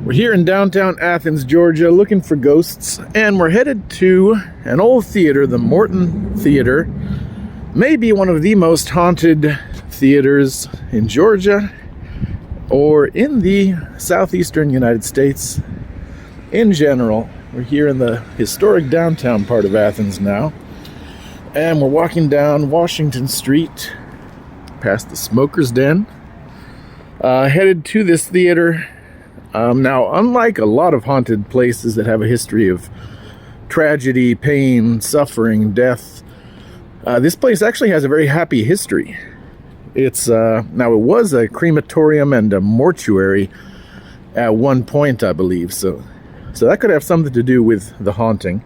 We're here in downtown Athens, Georgia, looking for ghosts, and we're headed to an old theater, the Morton Theater. Maybe one of the most haunted theaters in Georgia or in the southeastern United States in general. We're here in the historic downtown part of Athens now, and we're walking down Washington Street past the Smoker's Den, headed to this theater. Now, unlike a lot of haunted places that have a history of tragedy, pain, suffering, death, this place actually has a very happy history. It's now, it was a crematorium and a mortuary at one point, I believe, so that could have something to do with the haunting.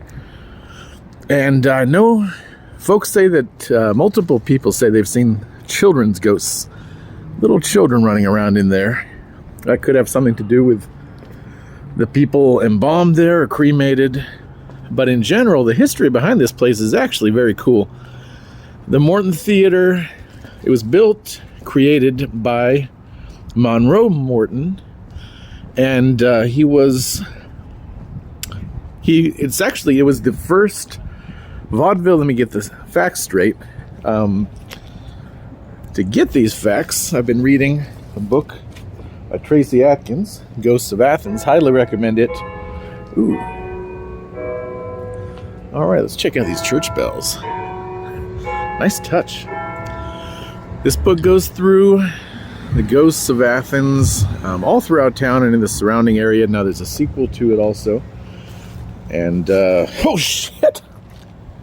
And I know folks say that multiple people say they've seen children's ghosts, little children running around in there. That could have something to do with the people embalmed there or cremated. But in general, the history behind this place is actually very cool. The Morton Theater, it was created by Monroe Morton, and it was the first vaudeville. Let me get the facts straight. To get these facts, I've been reading a book by Tracy Adkins, Ghosts of Athens. Highly recommend it. Ooh. All right, let's check out these church bells. Nice touch. This book goes through the ghosts of Athens all throughout town and in the surrounding area. Now, there's a sequel to it also. And, oh, shit!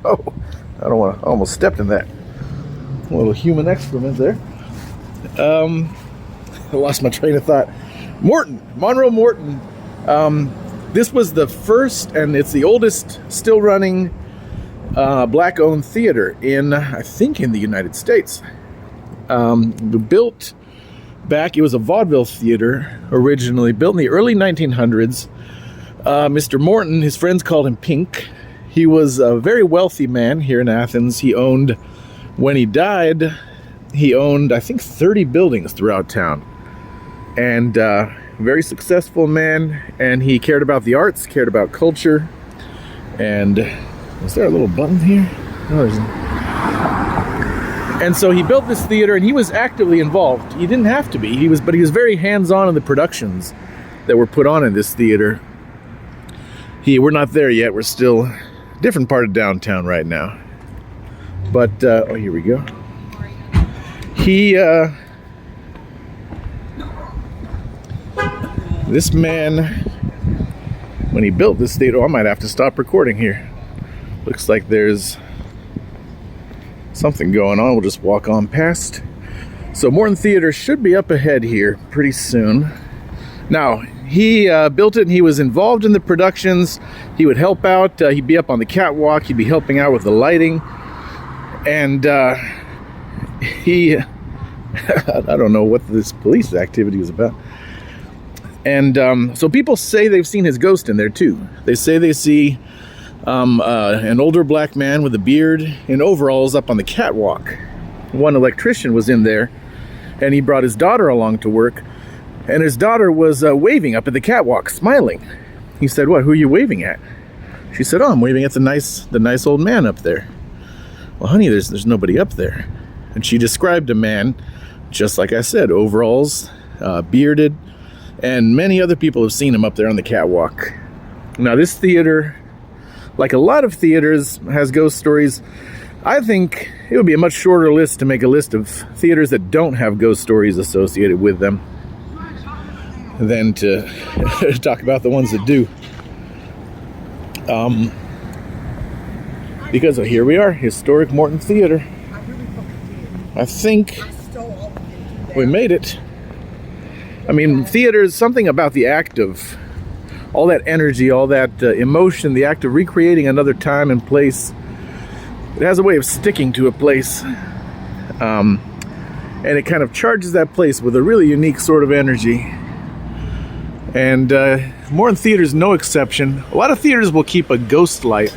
Oh, I almost stepped in that. A little human excrement there. I lost my train of thought. Monroe Morton. This was the first, and it's the oldest still running black-owned theater I think in the United States. Built back, it was a vaudeville theater originally, built in the early 1900s. Mr. Morton, his friends called him Pink. He was a very wealthy man here in Athens. When he died, he owned, I think, 30 buildings throughout town. And very successful man, and he cared about the arts, cared about culture. And is there a little button here? No, there's not. And so he built this theater, and he was actively involved. He didn't have to be, but he was very hands-on in the productions that were put on in this theater. We're not there yet. We're still a different part of downtown right now. But oh, here we go. This man, when he built this theater, I might have to stop recording here. Looks like there's something going on. We'll just walk on past. So Morton Theater should be up ahead here pretty soon. Now, he built it, and he was involved in the productions. He would help out. He'd be up on the catwalk. He'd be helping out with the lighting. And I don't know what this police activity was about. And so people say they've seen his ghost in there too. They say they see an older black man with a beard in overalls up on the catwalk. One electrician was in there, and he brought his daughter along to work, and his daughter was waving up at the catwalk, smiling. He said, "What? Who are you waving at?" She said, "Oh, I'm waving at the nice old man up there." "Well, honey, there's nobody up there." And she described a man, just like I said, overalls, bearded, and many other people have seen him up there on the catwalk. Now, this theater, like a lot of theaters, has ghost stories. I think it would be a much shorter list to make a list of theaters that don't have ghost stories associated with them than to talk about the ones that do. Because here we are, historic Morton Theater. I think we made it. I mean, theater is something about the act of all that energy, all that emotion, the act of recreating another time and place. It has a way of sticking to a place. And it kind of charges that place with a really unique sort of energy. And Morton Theater is no exception. A lot of theaters will keep a ghost light.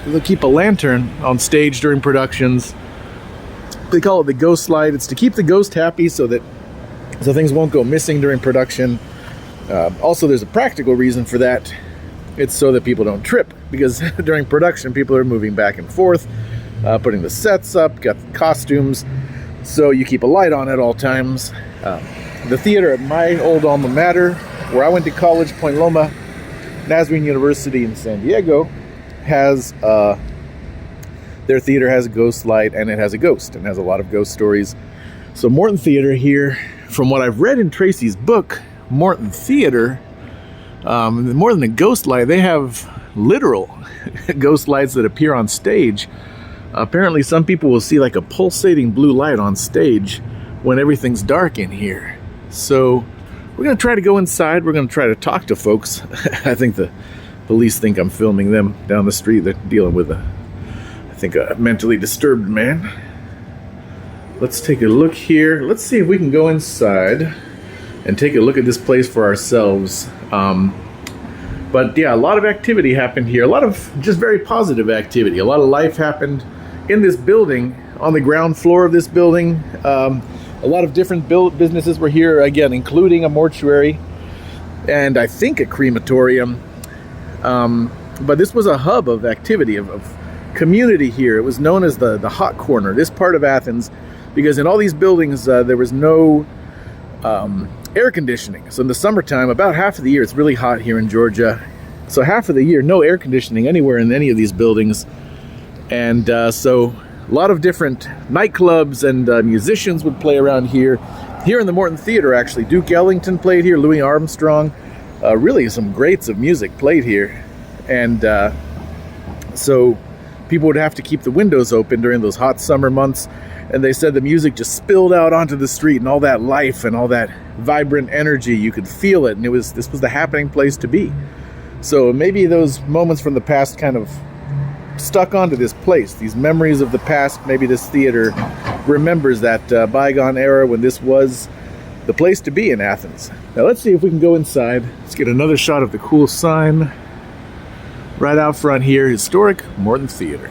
They'll keep a lantern on stage during productions. They call it the ghost light. It's to keep the ghost happy so things won't go missing during production. Also, there's a practical reason for that. It's so that people don't trip, because during production, people are moving back and forth, putting the sets up, got the costumes, so you keep a light on at all times. The theater at my old alma mater, where I went to college, Point Loma Nazarene University in San Diego, has their theater has a ghost light, and it has a ghost, and has a lot of ghost stories. So Morton Theater here, from what I've read in Tracy's book, Morton Theater, more than a ghost light, they have literal ghost lights that appear on stage. Apparently some people will see like a pulsating blue light on stage when everything's dark in here. So we're going to try to go inside. We're going to try to talk to folks. I think the police think I'm filming them down the street. They're dealing with a mentally disturbed man. Let's take a look here. Let's see if we can go inside and take a look at this place for ourselves. But yeah, a lot of activity happened here. A lot of just very positive activity. A lot of life happened in this building, on the ground floor of this building. A lot of different businesses were here, again, including a mortuary and I think a crematorium. But this was a hub of activity, of community here. It was known as the hot corner, this part of Athens, because in all these buildings there was no air conditioning. So in the summertime, about half of the year, it's really hot here in Georgia. So half of the year, no air conditioning anywhere in any of these buildings. And so a lot of different nightclubs and musicians would play around here. Here in the Morton Theater, actually, Duke Ellington played here, Louis Armstrong. Really some greats of music played here. And so people would have to keep the windows open during those hot summer months. And they said the music just spilled out onto the street, and all that life and all that vibrant energy, you could feel it. And this was the happening place to be. So maybe those moments from the past kind of stuck onto this place. These memories of the past, maybe this theater remembers that bygone era when this was the place to be in Athens. Now let's see if we can go inside. Let's get another shot of the cool sign right out front here. Historic Morton Theater.